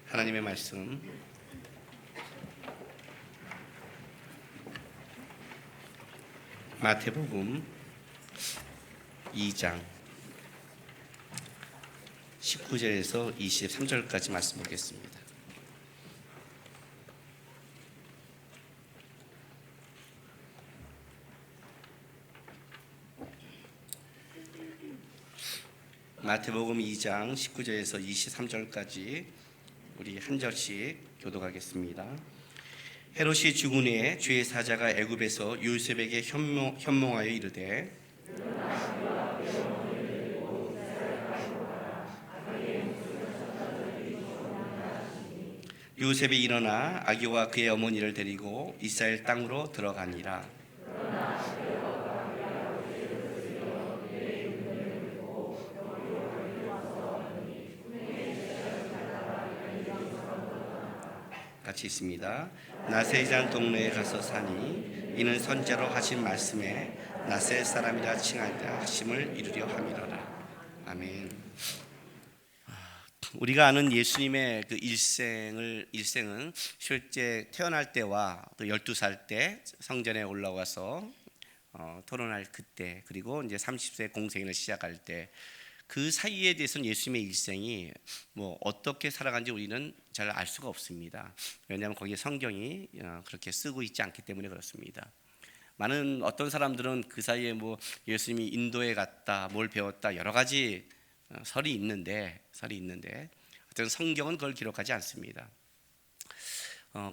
하나님의 말씀 마태복음 2장 19절에서 23절까지 말씀 보겠습니다. 마태복음 2장 19절에서 23절까지 우리 한 절씩 교독하겠습니다. 헤롯이 죽은 후에 주의 사자가 애굽에서 요셉에게 현몽하여 이르되 요셉이 일어나 아기와 그의 어머니를 데리고 이스라엘 땅으로 들어가니라. 같이 있습니다. 나세이란 동네에 가서 사니 이는 선자로 하신 말씀에 나세 사람이라 칭하리라 하심을 이루려 함이로라. 아멘. 우리가 아는 예수님의 그 일생은 실제 태어날 때와 또 12살 때 성전에 올라와서 토론할 그때, 그리고 이제 30세 공생을 시작할 때, 그 사이에 대해서는 예수님의 일생이 뭐 어떻게 살아간지 우리는 잘 알 수가 없습니다. 왜냐하면 거기에 성경이 그렇게 쓰고 있지 않기 때문에 그렇습니다. 많은 어떤 사람들은 그 사이에 뭐 예수님이 인도에 갔다, 뭘 배웠다, 여러 가지 설이 있는데 어떤 성경은 그걸 기록하지 않습니다.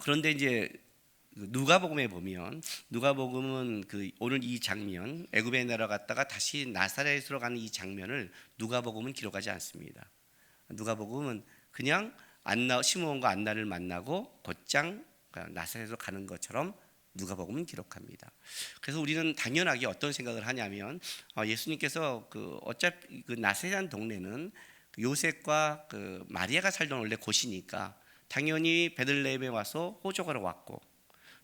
그런데 이제 누가복음에 보면, 누가복음은 그 오늘 이 장면, 애굽에 내려갔다가 다시 나사렛으로 가는 이 장면을 누가복음은 기록하지 않습니다. 누가복음은 그냥 시므온과 안나를 만나고 곧장 나사렛으로 가는 것처럼 누가복음은 기록합니다. 그래서 우리는 당연하게 어떤 생각을 하냐면, 예수님께서 어차피 그 나사렛이라는 동네는 요셉과 그 마리아가 살던 원래 곳이니까 당연히 베들레헴에 와서 호적하러 왔고,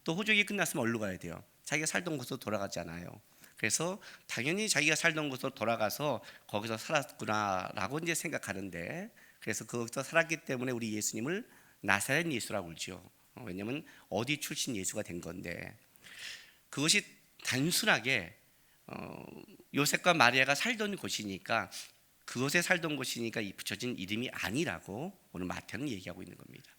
또 호적이 끝났으면 어디로 가야 돼요? 자기가 살던 곳으로 돌아가잖아요. 그래서 당연히 자기가 살던 곳으로 돌아가서 거기서 살았구나라고 이제 생각하는데, 그래서 거기서 살았기 때문에 우리 예수님을 나사렛 예수라고 그러죠. 왜냐하면 어디 출신 예수가 된 건데, 그것이 단순하게 요셉과 마리아가 살던 곳이니까, 그곳에 살던 곳이니까 붙여진 이름이 아니라고 오늘 마태는 얘기하고 있는 겁니다.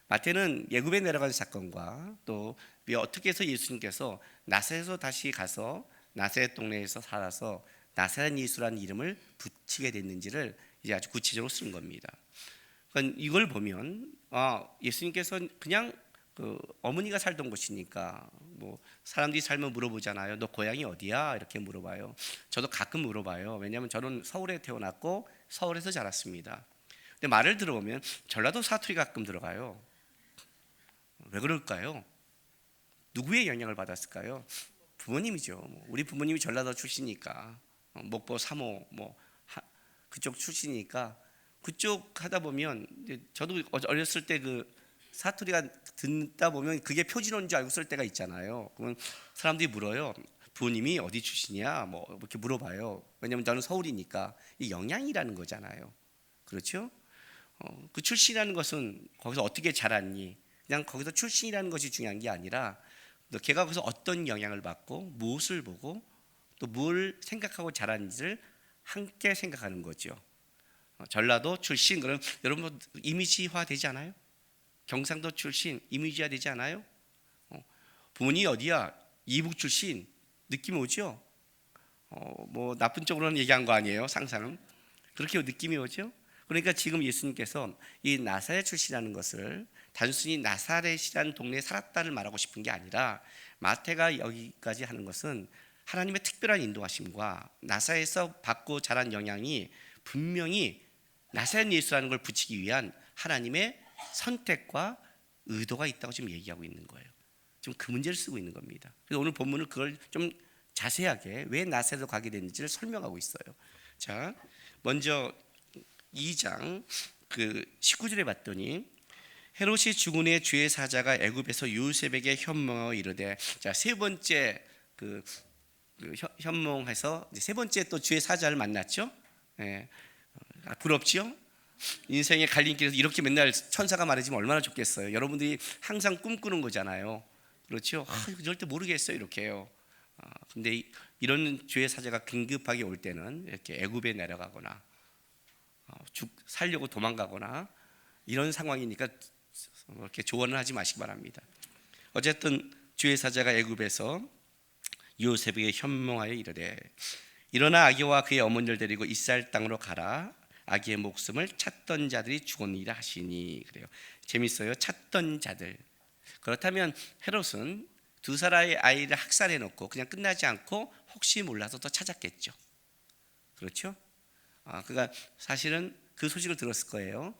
마태는 애굽에 내려간 사건과 또 어떻게 해서 예수님께서 나사렛에서 다시 가서 나사렛 동네에서 살아서 나사렛 예수라는 이름을 붙이게 됐는지를 이제 아주 구체적으로 쓴 겁니다. 그러니까 이걸 보면 예수님께서 그냥 어머니가 살던 곳이니까, 뭐 사람들이 살면 물어보잖아요. 너 고향이 어디야? 이렇게 물어봐요. 저도 가끔 물어봐요. 왜냐하면 저는 서울에 태어났고 서울에서 자랐습니다. 근데 말을 들어보면 전라도 사투리 가끔 들어가요. 왜 그럴까요? 누구의 영향을 받았을까요? 부모님이죠. 우리 부모님이 전라도 출신이니까, 목포, 삼호 그쪽 출신이니까 그쪽 하다 보면, 저도 어렸을 때 그 사투리가 듣다 보면 그게 표준어인 줄 알고 쓸 때가 있잖아요. 그러면 사람들이 물어요. 부모님이 어디 출신이야? 뭐 이렇게 물어봐요. 왜냐하면 저는 서울이니까. 이 영향이라는 거잖아요. 그렇죠? 그 출신이라는 것은 거기서 어떻게 자랐니? 그냥 거기서 출신이라는 것이 중요한 게 아니라, 또 걔가 거기서 어떤 영향을 받고 무엇을 보고 또 뭘 생각하고 자랐는지를 함께 생각하는 거죠. 전라도 출신, 그럼 여러분 이미지화 되지 않아요? 경상도 출신 이미지화 되지 않아요? 부모님이 어디야? 이북 출신 느낌 오죠? 뭐 나쁜 쪽으로는 얘기한 거 아니에요? 상상은 그렇게 느낌이 오죠? 그러니까 지금 예수님께서 이 나사렛 출신이라는 것을 단순히 나사렛이라는 동네에 살았다를 말하고 싶은 게 아니라, 마태가 여기까지 하는 것은 하나님의 특별한 인도하심과 나사렛에서 받고 자란 영향이 분명히 나사렛 예수라는 걸 붙이기 위한 하나님의 선택과 의도가 있다고 지금 얘기하고 있는 거예요. 지금 그 문제를 쓰고 있는 겁니다. 그래서 오늘 본문은 그걸 좀 자세하게 왜 나사렛으로 가게 됐는지를 설명하고 있어요. 자, 먼저 2장 19절에 봤더니, 헤롯이 죽은 후에 주의 사자가 애굽에서 요셉에게 현몽하여 이르되, 자, 세 번째 현몽해서 세 번째 또 주의 사자를 만났죠. 예. 부럽죠? 인생의 갈림길에서 이렇게 맨날 천사가 말해주면 얼마나 좋겠어요. 여러분들이 항상 꿈꾸는 거잖아요. 그렇죠? 절대 모르겠어요 이렇게요. 근데 이런 주의 사자가 긴급하게 올 때는 이렇게 애굽에 내려가거나 살려고 도망가거나 이런 상황이니까 이렇게 조언을 하지 마시기 바랍니다. 어쨌든 주의 사자가 애굽에서 요셉에게 현몽하여 이르되 일어나 아기와 그의 어머니를 데리고 이스라엘 땅으로 가라. 아기의 목숨을 찾던 자들이 죽었느니라 하시니. 그래요. 재밌어요. 찾던 자들. 그렇다면 헤롯은 두 사람의 아이를 학살해 놓고 그냥 끝나지 않고 혹시 몰라서 더 찾았겠죠. 그렇죠? 그러니까 사실은 그 소식을 들었을 거예요.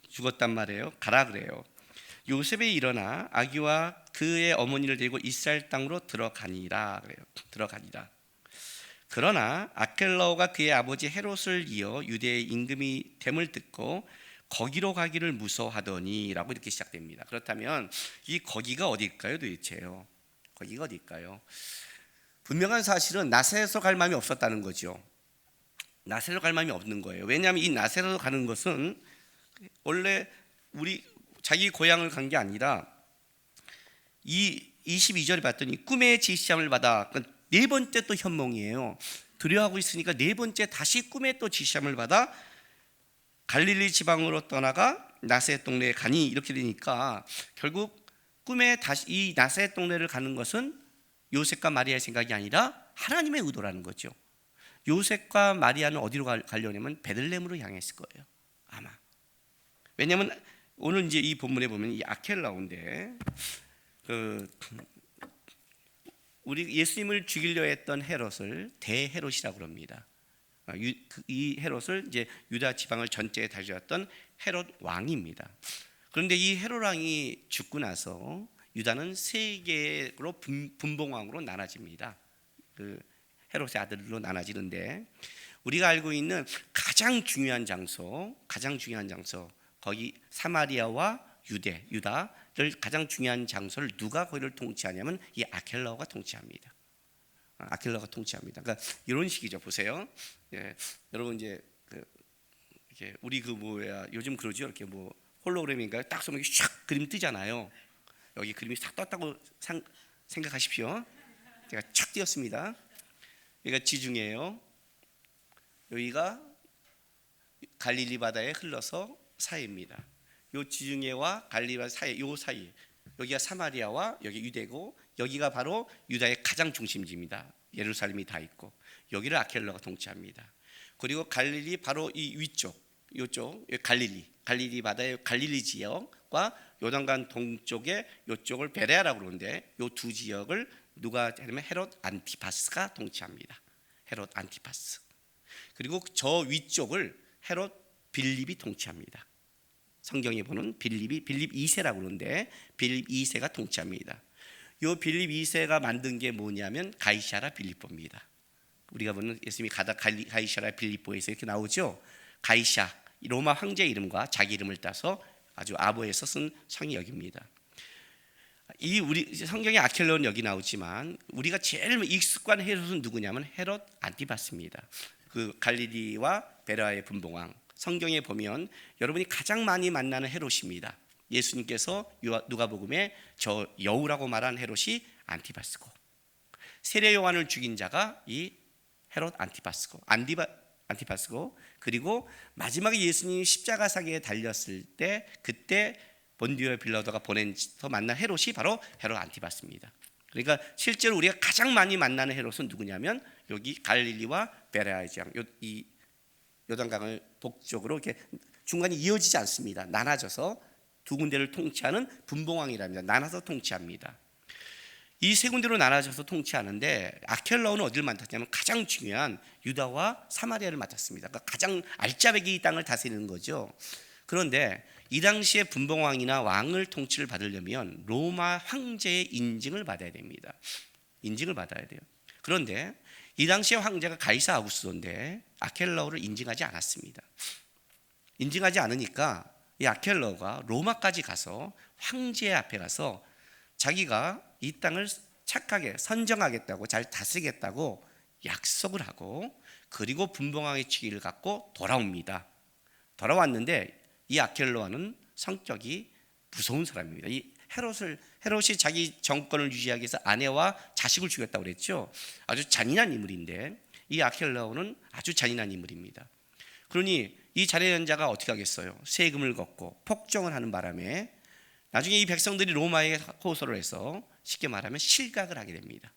죽었단 말이에요. 가라 그래요. 요셉이 일어나 아기와 그의 어머니를 데리고 이스라엘 땅으로 들어가니라 그래요. 들어가니라. 그러나 아켈라오가 그의 아버지 헤롯을 이어 유대의 임금이 됨을 듣고 거기로 가기를 무서워하더니라고 이렇게 시작됩니다. 그렇다면 이 거기가 어디일까요, 도대체요? 거기가 어디일까요? 분명한 사실은 나사렛으로 갈 마음이 없었다는 거죠. 나사렛으로 갈 마음이 없는 거예요. 왜냐하면 이 나사렛으로 가는 것은 원래 자기 고향을 간 게 아니라 이 22절에 봤더니 꿈의 지시함을 받아, 네 번째 또 현몽이에요. 두려워하고 있으니까 네 번째 다시 꿈에 또 지시함을 받아 갈릴리 지방으로 떠나가 나사렛 동네에 가니, 이렇게 되니까 결국 꿈에 다시 이 나사렛 동네를 가는 것은 요셉과 마리아의 생각이 아니라 하나님의 의도라는 거죠. 요셉과 마리아는 어디로 가려냐면 베들레헴으로 향했을 거예요, 아마. 왜냐하면 오늘 이제 이 본문에 보면 이 아켈라오인데 우리 예수님을 죽이려 했던 헤롯을 대헤롯이라고 합니다. 이 헤롯을 이제 유다 지방을 전체에 다스렸던 헤롯 왕입니다. 그런데 이 헤롯 왕이 죽고 나서 유다는 세 개로 분봉왕으로 나눠집니다. 그 헤롯의 아들로 나눠지는데 우리가 알고 있는 가장 중요한 장소, 거기 사마리아와 유다를 가장 중요한 장소를 누가 거기를 통치하냐면 이 아켈라오가 통치합니다. 아켈라오가 통치합니다. 그러니까 이런 식이죠. 보세요. 예, 여러분 이제 이렇게 우리 요즘 그러죠. 이렇게 홀로그램인가요? 딱 쏘면 샥 그림 뜨잖아요. 여기 그림이 싹 떴다고 생각하십시오. 제가 착 띄었습니다. 여기가 지중해예요. 여기가 갈릴리 바다에 흘러서 사이입니다. 요 지중해와 갈릴리 바다 사이, 요 사이, 여기가 사마리아와 여기 유대고, 여기가 바로 유다의 가장 중심지입니다. 예루살렘이 다 있고, 여기를 아켈라가 통치합니다. 그리고 갈릴리 바로 이 위쪽, 요쪽 갈릴리 바다의 갈릴리 지역과 요단강 동쪽에 요쪽을 베레아라고 그러는데, 요 두 지역을 누가 하냐면 헤롯 안티파스가 통치합니다. 헤롯 안티파스. 그리고 저 위쪽을 헤롯 빌립이 통치합니다. 성경에 보는 빌립 2세라고 그러는데 빌립 2세가 통치합니다. 요 빌립 2세가 만든 게 뭐냐면 가이사라 빌립보입니다. 우리가 보는 예수님이 가다 가이사라 빌립보에서 이렇게 나오죠. 가이사, 로마 황제 이름과 자기 이름을 따서 아주 아보에서 쓴 성이 여기입니다. 이 우리 성경에 아켈라오는 여기 나오지만 우리가 제일 익숙한 헤롯은 누구냐면 헤롯 안티파스입니다. 그 갈릴리와 베라의 분봉왕. 성경에 보면 여러분이 가장 많이 만나는 헤롯입니다. 예수님께서 누가복음에 저 여우라고 말한 헤롯이 안티파스고, 세례 요한을 죽인 자가 이 헤롯 안티파스고, 그리고 마지막에 예수님이 십자가상에 달렸을 때 그때 본디오 빌라도가 보내서 만난 헤롯이 바로 헤롯 안티파스입니다. 그러니까 실제로 우리가 가장 많이 만나는 헤롯은 누구냐면 여기 갈릴리와 베레아의 지방, 이 요단강을 북쪽으로 이렇게 중간이 이어지지 않습니다. 나눠져서 두 군데를 통치하는 분봉왕이랍니다. 나눠서 통치합니다. 이 세 군데로 나눠져서 통치하는데 아켈라오는 어디를 맡았냐면 가장 중요한 유다와 사마리아를 맡았습니다. 그러니까 가장 알짜배기 이 땅을 다스리는 거죠. 그런데 이 당시에 분봉왕이나 왕을 통치를 받으려면 로마 황제의 인증을 받아야 됩니다. 인증을 받아야 돼요. 그런데 이 당시에 황제가 가이사 아우구스도인데 아켈라오를 인증하지 않았습니다. 인증하지 않으니까 이 아켈라오가 로마까지 가서 황제 앞에 가서 자기가 이 땅을 착하게 선정하겠다고, 잘 다스리겠다고 약속을 하고, 그리고 분봉왕의 직위를 갖고 돌아옵니다. 돌아왔는데 이 아켈라오는 성격이 무서운 사람입니다. 이 헤롯이 자기 정권을 유지하기 위해서 아내와 자식을 죽였다고 그랬죠. 아주 잔인한 인물인데 이 아켈라오는 아주 잔인한 인물입니다. 그러니 이 잔인한 자가 어떻게 하겠어요? 세금을 걷고 폭정을 하는 바람에 나중에 이 백성들이 로마에 호소를 해서 쉽게 말하면 실각을 하게 됩니다.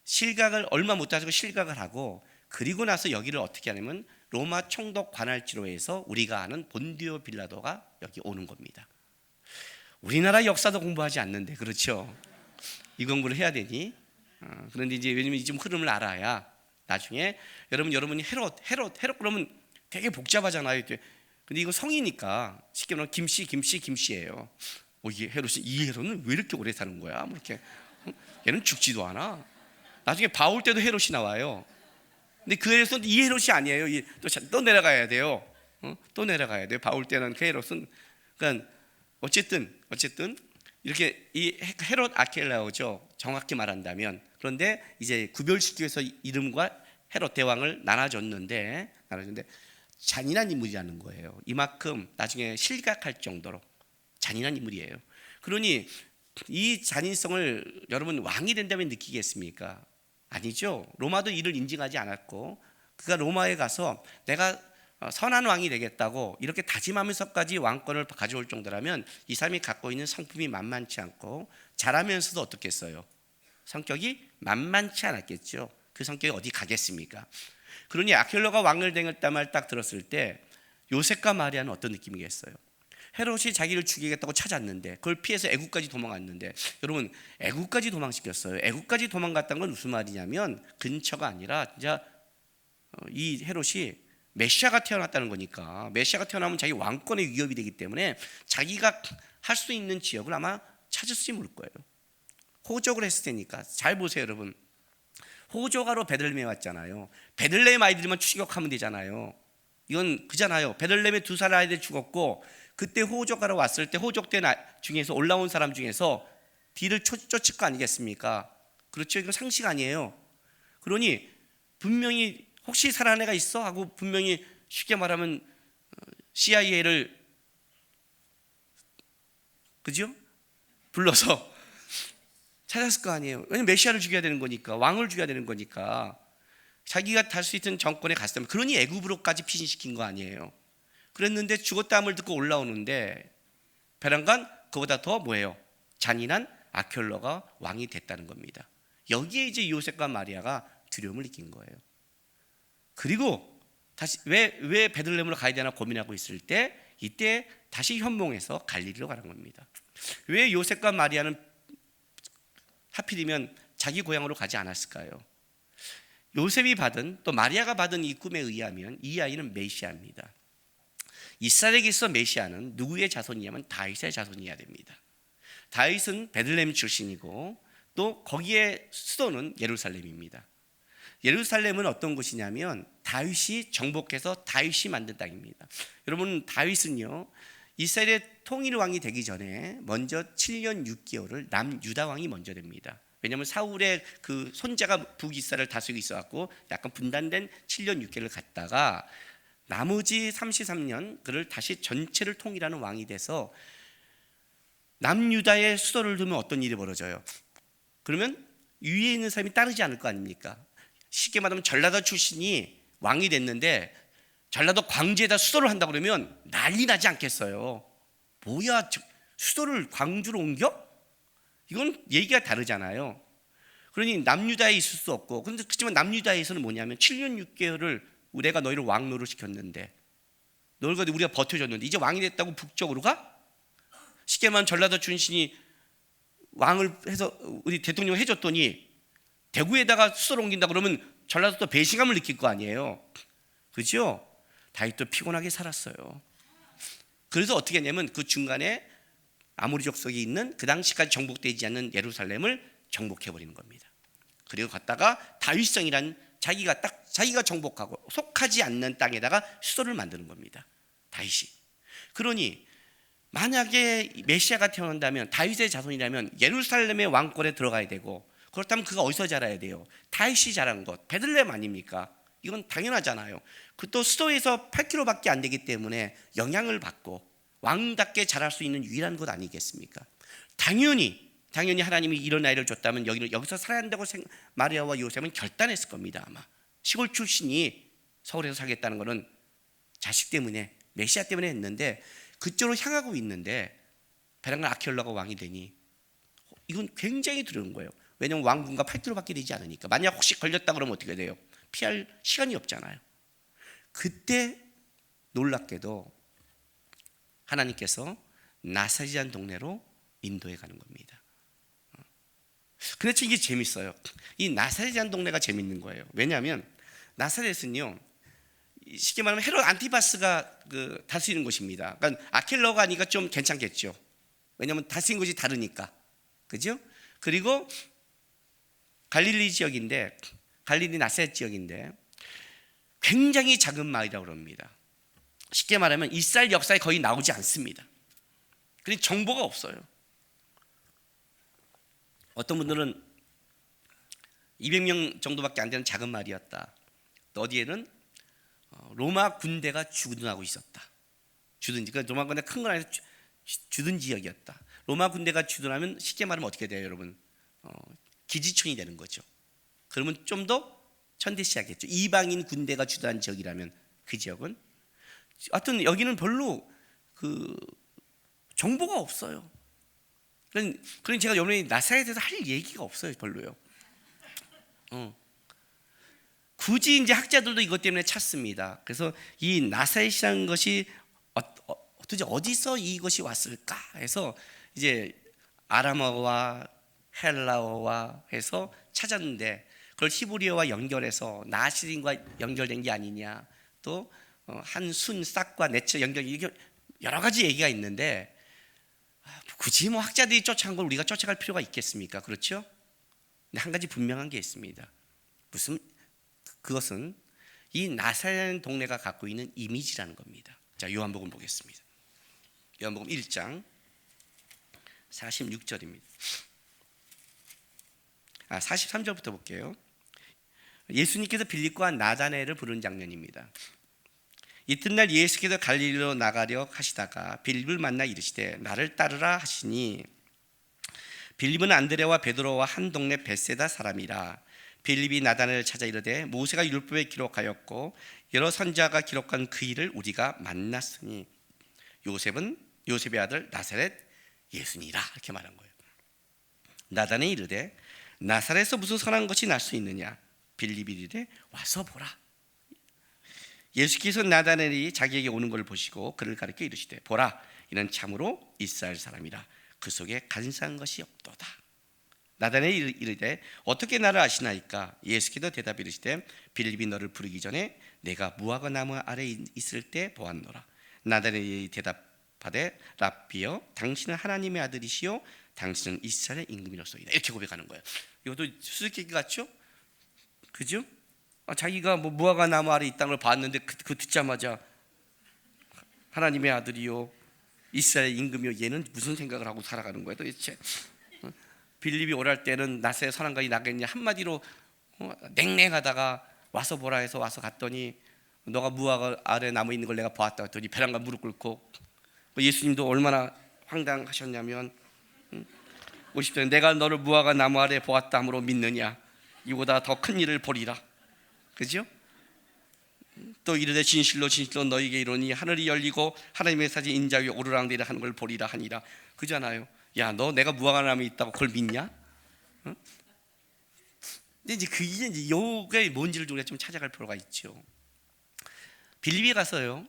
실각을 얼마 못 가지고 실각을 하고, 그리고 나서 여기를 어떻게 하냐면 로마 총독 관할지로 해서 우리가 아는 본디오 빌라도가 여기 오는 겁니다. 우리나라 역사도 공부하지 않는데, 그렇죠? 이 공부를 해야 되니? 그런데 이제 왜냐면 이 좀 흐름을 알아야 나중에 여러분이 헤롯 그러면 되게 복잡하잖아요. 근데 이거 성이니까 쉽게 말하면 김씨예요. 이게 헤롯이, 이 헤롯은 왜 이렇게 오래 사는 거야? 뭐 이렇게. 얘는 죽지도 않아. 나중에 바울 때도 헤롯이 나와요. 근데 그 헤롯은 이 헤롯이 아니에요. 또 내려가야 돼요. 또 내려가야 돼요. 바울 때는 그 헤롯은. 그러니까 어쨌든 이렇게 이 헤롯 아켈라오죠. 정확히 말한다면. 그런데 이제 구별시키기 위해서 이름과 헤롯 대왕을 나눠줬는데 잔인한 인물이라는 거예요. 이만큼 나중에 실각할 정도로 잔인한 인물이에요. 그러니 이 잔인성을 여러분 왕이 된다면 느끼겠습니까? 아니죠. 로마도 이를 인정하지 않았고, 그가 로마에 가서 내가 선한 왕이 되겠다고 이렇게 다짐하면서까지 왕권을 가져올 정도라면 이 사람이 갖고 있는 성품이 만만치 않고, 잘하면서도 어떻겠어요? 성격이 만만치 않았겠죠. 그 성격이 어디 가겠습니까? 그러니 아켈라가 왕을 되겠다 말 딱 들었을 때 요셉과 마리아는 어떤 느낌이겠어요? 헤롯이 자기를 죽이겠다고 찾았는데 그걸 피해서 애국까지 도망갔는데, 여러분 애국까지 도망시켰어요. 애국까지 도망갔다는 건 무슨 말이냐면 근처가 아니라 진짜 이 헤롯이 메시아가 태어났다는 거니까, 메시아가 태어나면 자기 왕권의 위협이 되기 때문에 자기가 할 수 있는 지역을 아마 찾을지 모를 거예요. 호적을 했을 테니까. 잘 보세요 여러분. 호적하러 베들레헴에 왔잖아요. 베들레헴 아이들만 추격하면 되잖아요. 이건 그잖아요. 베들레헴에 2살 아이들 죽었고, 그때 호적하러 왔을 때 호적대 중에서 올라온 사람 중에서 뒤를 쫓을 거 아니겠습니까? 그렇죠. 이건 상식 아니에요. 그러니 분명히 혹시 살아난 애가 있어? 하고 분명히 쉽게 말하면 CIA를 그죠? 불러서 찾았을 거 아니에요. 왜냐면 메시아를 죽여야 되는 거니까, 왕을 죽여야 되는 거니까. 자기가 달 수 있는 정권에 갔으면, 그러니 애굽으로까지 피신시킨 거 아니에요. 그랬는데 죽었다함을 듣고 올라오는데 베란간 그보다 더 뭐예요? 잔인한 아켈라가 왕이 됐다는 겁니다. 여기에 이제 요셉과 마리아가 두려움을 느낀 거예요. 그리고 다시 왜 베들레헴으로 가야 되나 고민하고 있을 때, 이때 다시 현몽해서 갈릴리로 가는 겁니다. 왜 요셉과 마리아는 하필이면 자기 고향으로 가지 않았을까요? 요셉이 받은, 또 마리아가 받은 이 꿈에 의하면 이 아이는 메시아입니다. 이스라엘에 있어 메시아는 누구의 자손이냐면 다윗의 자손이어야 됩니다. 다윗은 베들레헴 출신이고 또 거기에 수도는 예루살렘입니다. 예루살렘은 어떤 곳이냐면 다윗이 정복해서 다윗이 만든 땅입니다. 여러분 다윗은요, 이스라엘의 통일 왕이 되기 전에 먼저 7년 6개월을 남유다 왕이 먼저 됩니다. 왜냐하면 사울의 그 손자가 북이스라엘을 다스리고 있어갖고 약간 분단된 7년 6개월을 갔다가 나머지 33년 그를 다시 전체를 통일하는 왕이 돼서 남유다의 수도를 두면 어떤 일이 벌어져요? 그러면 위에 있는 사람이 따르지 않을 거 아닙니까? 쉽게 말하면 전라도 출신이 왕이 됐는데 전라도 광주에다 수도를 한다 그러면 난리 나지 않겠어요? 뭐야, 수도를 광주로 옮겨? 이건 얘기가 다르잖아요. 그러니 남유다에 있을 수 없고, 그런데 그렇지만 남유다에서는 뭐냐면 7년 6개월을 내가 너희를 왕노를 시켰는데, 너희가 우리가 버텨줬는데 이제 왕이 됐다고 북쪽으로 가? 쉽게 말하면 전라도 출신이 왕을 해서 우리 대통령 해줬더니 대구에다가 수도를 옮긴다 그러면 전라도도 배신감을 느낄 거 아니에요. 그죠? 다윗도 피곤하게 살았어요. 그래서 어떻게 했냐면 그 중간에 아모리 족속이 있는 그 당시까지 정복되지 않는 예루살렘을 정복해버리는 겁니다. 그리고 갔다가 다윗성이란 자기가 정복하고 속하지 않는 땅에다가 수도를 만드는 겁니다. 다윗이. 그러니 만약에 메시아가 태어난다면, 다윗의 자손이라면 예루살렘의 왕권에 들어가야 되고, 그렇다면 그가 어디서 자라야 돼요? 다윗이 자란 것, 베들레헴 아닙니까? 이건 당연하잖아요. 또 수도에서 8km밖에 안 되기 때문에 영향을 받고 왕답게 자랄 수 있는 유일한 곳 아니겠습니까? 당연히 하나님이 이런 아이를 줬다면 여기서 살아야 한다고 마리아와 요셉은 결단했을 겁니다. 아마 시골 출신이 서울에서 살겠다는 것은 자식 때문에, 메시아 때문에 했는데, 그쪽으로 향하고 있는데 베란간 아키엘라가 왕이 되니 이건 굉장히 두려운 거예요. 왜냐하면 왕궁과 8km밖에 되지 않으니까. 만약 혹시 걸렸다 그러면 어떻게 돼요? 피할 시간이 없잖아요. 그때 놀랍게도 하나님께서 나사렛이라는 동네로 인도해 가는 겁니다. 근데 이게 재밌어요. 이 나사렛이라는 동네가 재밌는 거예요. 왜냐하면 나사렛은요, 쉽게 말하면 헤롯 안티바스가 다스리는 곳입니다. 그러니까 아킬러가 아니까 좀 괜찮겠죠. 왜냐하면 다스리는 곳이 다르니까, 그죠? 그리고 갈릴리 지역인데, 갈릴리 나사렛 지역인데 굉장히 작은 마을이라고 합니다. 쉽게 말하면 이스라엘 역사에 거의 나오지 않습니다. 그러니 정보가 없어요. 어떤 분들은 200명 정도밖에 안 되는 작은 마을이었다. 어디에는 로마 군대가 주둔하고 있었다. 그러니까 로마 군대 큰 건 아니라 주둔 지역이었다. 로마 군대가 주둔하면 쉽게 말하면 어떻게 돼요, 여러분? 기지촌이 되는 거죠. 그러면 좀 더 천대시하겠죠. 이방인 군대가 주둔한 지역이라면 그 지역은. 하여튼 여기는 별로 정보가 없어요. 그러니 제가 여러분이 나사렛에 대해서 할 얘기가 없어요, 별로요. 굳이 이제 학자들도 이것 때문에 찾습니다. 그래서 이 나사렛이라는 것이 도대체 어디서 이것이 왔을까 해서 이제 아람어와 헬라어와 해서 찾았는데, 그걸 히브리어와 연결해서 나시린과 연결된 게 아니냐, 또 한순 싹과 네처 연결, 여러 가지 얘기가 있는데 굳이 뭐 학자들이 쫓아간 걸 우리가 쫓아갈 필요가 있겠습니까? 그렇죠? 근데 한 가지 분명한 게 있습니다. 그것은 이 나사렛 동네가 갖고 있는 이미지라는 겁니다. 자, 요한복음 보겠습니다. 요한복음 1장 46절입니다. 43절부터 볼게요. 예수님께서 빌립과 나다나엘을 부른 장면입니다. 이튿날 예수께서 갈릴리로 나가려 하시다가 빌립을 만나 이르시되 나를 따르라 하시니, 빌립은 안드레와 베드로와 한 동네 벳세다 사람이라. 빌립이 나다나엘을 찾아 이르되 모세가 율법에 기록하였고 여러 선지자가 기록한 그 일을 우리가 만났으니 요셉의 아들 나사렛 예수니라, 이렇게 말한 거예요. 나다나엘이 이르되 나사렛에서 무슨 선한 것이 날 수 있느냐? 빌립이 이르되 와서 보라. 예수께서 나다나엘이 자기에게 오는 것을 보시고 그를 가리켜 이르시되 보라, 이는 참으로 이스라엘 사람이라. 그 속에 간사한 것이 없도다. 나다나엘이 이르되 어떻게 나를 아시나이까? 예수께서 대답 이르시되 빌립이 너를 부르기 전에 내가 무화과 나무 아래 있을 때 보았노라. 나다나엘이 대답하되 랍비여, 당신은 하나님의 아들이시요 당신은 이스라엘의 임금이로소이다. 이렇게 고백하는 거예요. 이것도 수수께끼 같죠? 그죠? 자기가 뭐 무화과 나무 아래 있다는 걸 봤는데 그 듣자마자 하나님의 아들이요 이스라엘 임금이요, 얘는 무슨 생각을 하고 살아가는 거예요 도대체? 빌립이 오랄 때는 나사렛 선한 것이 나겠냐, 한마디로 냉랭하다가 와서 보라 해서 와서 갔더니 너가 무화과 아래 나무 있는 걸 내가 보았다 했더니 배란가 무릎 꿇고, 예수님도 얼마나 황당하셨냐면 50절에 내가 너를 무화과 나무 아래 보았다 함으로 믿느냐? 이보다 더 큰 일을 보리라. 그죠? 또 이르되 진실로 너희에게 이르노니 하늘이 열리고 하나님의 사진 인자 위에 오르락내리락 하는 걸 보리라 하니라. 그잖아요. 야, 너 내가 무화과 나무에 있다고 그걸 믿냐? 응? 근데 이제 그게 이제 요게 뭔지를 우리가 좀 찾아갈 필요가 있죠. 빌립에 가서요,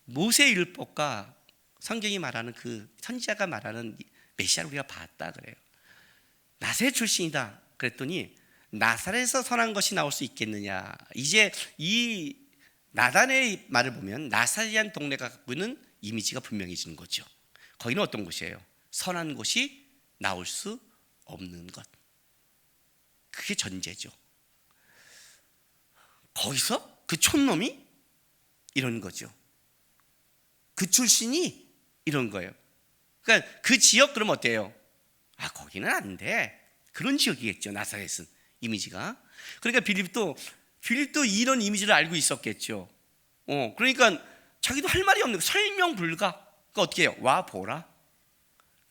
모세 율법과 성경이 말하는 그 선지자가 말하는 메시아를 우리가 봤다 그래요. 나사렛 출신이다 그랬더니 나사렛에서 선한 것이 나올 수 있겠느냐. 이제 이 나다나엘의 말을 보면 나사렛이라는 동네가 갖고 있는 이미지가 분명해지는 거죠. 거기는 어떤 곳이에요? 선한 곳이 나올 수 없는 것. 그게 전제죠. 거기서 그 촌놈이 이런 거죠. 그 출신이 이런 거예요. 그러니까 그 지역 그러면 어때요? 거기는 안 돼. 그런 지역이겠죠. 나사렛은 이미지가. 그러니까 빌립도 빌립도 이런 이미지를 알고 있었겠죠. 그러니까 자기도 할 말이 없는, 설명 불가. 그러니까 어떻게 해요? 와보라.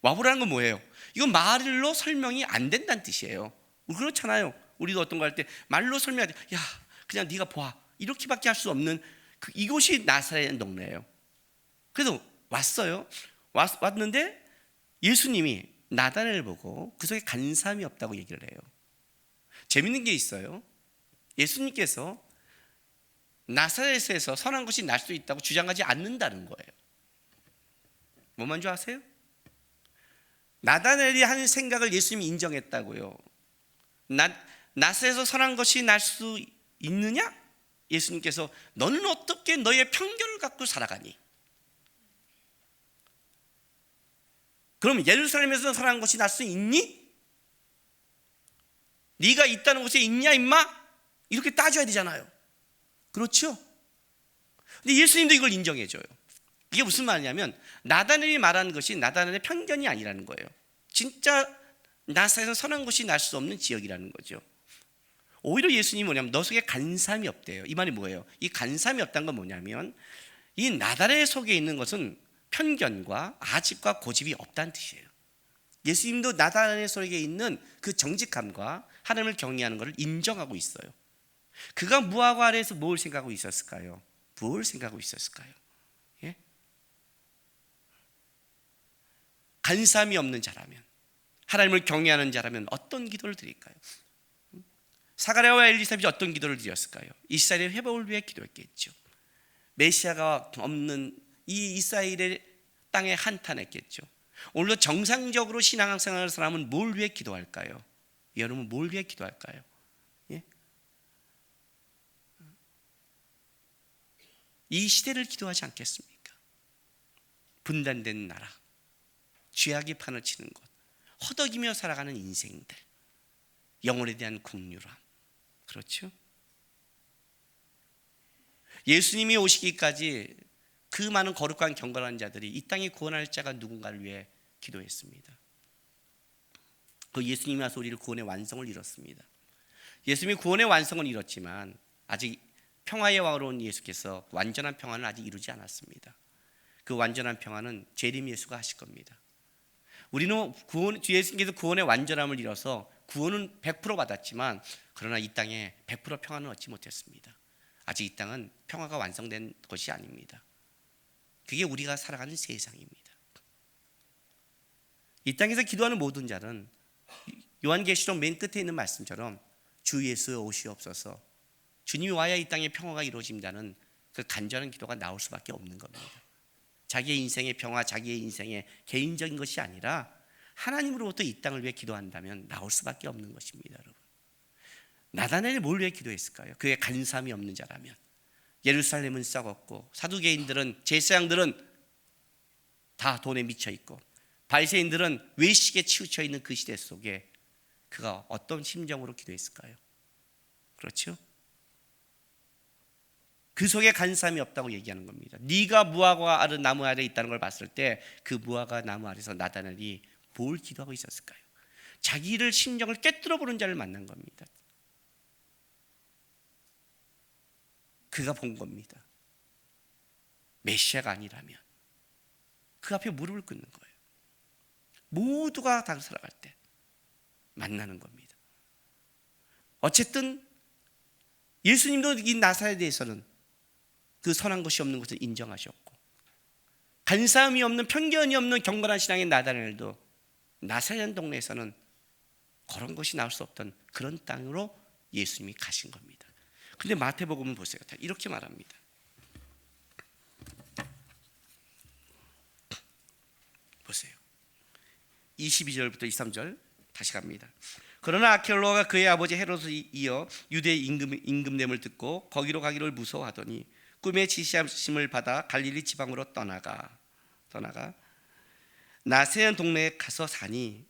와보라는 건 뭐예요? 이건 말로 설명이 안 된다는 뜻이에요. 그렇잖아요. 우리도 어떤 거 할 때 말로 설명하지, 야 그냥 네가 봐, 이렇게밖에 할 수 없는 이곳이 나사렛 동네예요. 그래서 왔어요. 왔는데 예수님이 나다나엘을 보고 그 속에 간사함이 없다고 얘기를 해요. 재밌는 게 있어요. 예수님께서 나사렛에서 선한 것이 날 수 있다고 주장하지 않는다는 거예요. 뭐만 줄 아세요? 나다나엘이 하는 생각을 예수님이 인정했다고요. 나사렛에서 선한 것이 날 수 있느냐? 예수님께서 너는 어떻게 너의 편견을 갖고 살아가니? 그럼 예루살렘에서 선한 것이 날 수 있니? 네가 있다는 곳에 있냐 임마? 이렇게 따져야 되잖아요. 그렇죠? 근데 예수님도 이걸 인정해줘요. 이게 무슨 말이냐면 나다나엘이 말하는 것이 나다나엘의 편견이 아니라는 거예요. 진짜 나사렛에서 선한 것이 날 수 없는 지역이라는 거죠. 오히려 예수님이 뭐냐면 너 속에 간사함이 없대요. 이 말이 뭐예요? 이 간사함이 없다는 건 뭐냐면 이 나다나엘 속에 있는 것은 편견과 아집과 고집이 없다는 뜻이에요. 예수님도 나다나엘 속에 있는 그 정직함과 하나님을 경외하는 것을 인정하고 있어요. 그가 무화과 아래에서 뭘 생각하고 있었을까요? 뭘 생각하고 있었을까요? 예? 간사함이 없는 자라면, 하나님을 경외하는 자라면 어떤 기도를 드릴까요? 사가랴와 엘리사벳이 어떤 기도를 드렸을까요? 이스라엘의 회복을 위해 기도했겠죠. 메시아가 없는 이 이스라엘의 땅에 한탄했겠죠. 오늘도 정상적으로 신앙생활을 사람은 뭘 위해 기도할까요? 여러분 뭘 위해 기도할까요? 예? 이 시대를 기도하지 않겠습니까? 분단된 나라, 죄악이 판을 치는 것, 허덕이며 살아가는 인생들, 영혼에 대한 긍휼함, 그렇죠? 예수님이 오시기까지 그 많은 거룩한 경건한 자들이 이 땅에 구원할 자가 누군가를 위해 기도했습니다. 그 예수님이 와서 우리를 구원의 완성을 이뤘습니다. 예수님이 구원의 완성은 이뤘지만 아직 평화의 왕으로 온 예수께서 완전한 평화는 아직 이루지 않았습니다. 그 완전한 평화는 재림 예수가 하실 겁니다. 우리는 예수님께서 구원의 완전함을 이뤄서 구원은 100% 받았지만 그러나 이 땅에 100% 평화는 얻지 못했습니다. 아직 이 땅은 평화가 완성된 것이 아닙니다. 그게 우리가 살아가는 세상입니다. 이 땅에서 기도하는 모든 자는 요한계시록 맨 끝에 있는 말씀처럼 주 예수 오시옵소서, 주님이 와야 이 땅에 평화가 이루어진다는 그 간절한 기도가 나올 수밖에 없는 겁니다. 자기의 인생의 평화, 자기의 인생의 개인적인 것이 아니라 하나님으로부터 이 땅을 위해 기도한다면 나올 수밖에 없는 것입니다. 여러분, 나다나엘이 뭘 위해 기도했을까요? 그의 간사함이 없는 자라면. 예루살렘은 썩었고 사두개인들은, 제사장들은 다 돈에 미쳐 있고 바리새인들은 외식에 치우쳐 있는 그 시대 속에 그가 어떤 심정으로 기도했을까요? 그렇죠? 그 속에 간사함이 없다고 얘기하는 겁니다. 네가 무화과 아래 나무 아래 있다는 걸 봤을 때 그 무화과 나무 아래서 나다나엘이 뭘 기도하고 있었을까요? 자기를 심정을 꿰뚫어 보는 자를 만난 겁니다. 그가 본 겁니다. 메시아가 아니라면 그 앞에 무릎을 꿇는 거예요. 모두가 다 살아갈 때 만나는 겁니다. 어쨌든 예수님도 이 나사렛에 대해서는 그 선한 것이 없는 것을 인정하셨고, 간사함이 없는, 편견이 없는 경건한 신앙의 나다나엘도 나사렛 동네에서는 그런 것이 나올 수 없던 그런 땅으로 예수님이 가신 겁니다. 근데 마태복음은 보세요. 이렇게 말합니다. 보세요. 22절부터 23절 다시 갑니다. 그러나 아켈로가 그의 아버지 헤롯을 이어 유대 임금됨을 듣고 거기로 가기를 무서워하더니 꿈의 지시하심을 받아 갈릴리 지방으로 떠나가 나세현 동네에 가서 사니.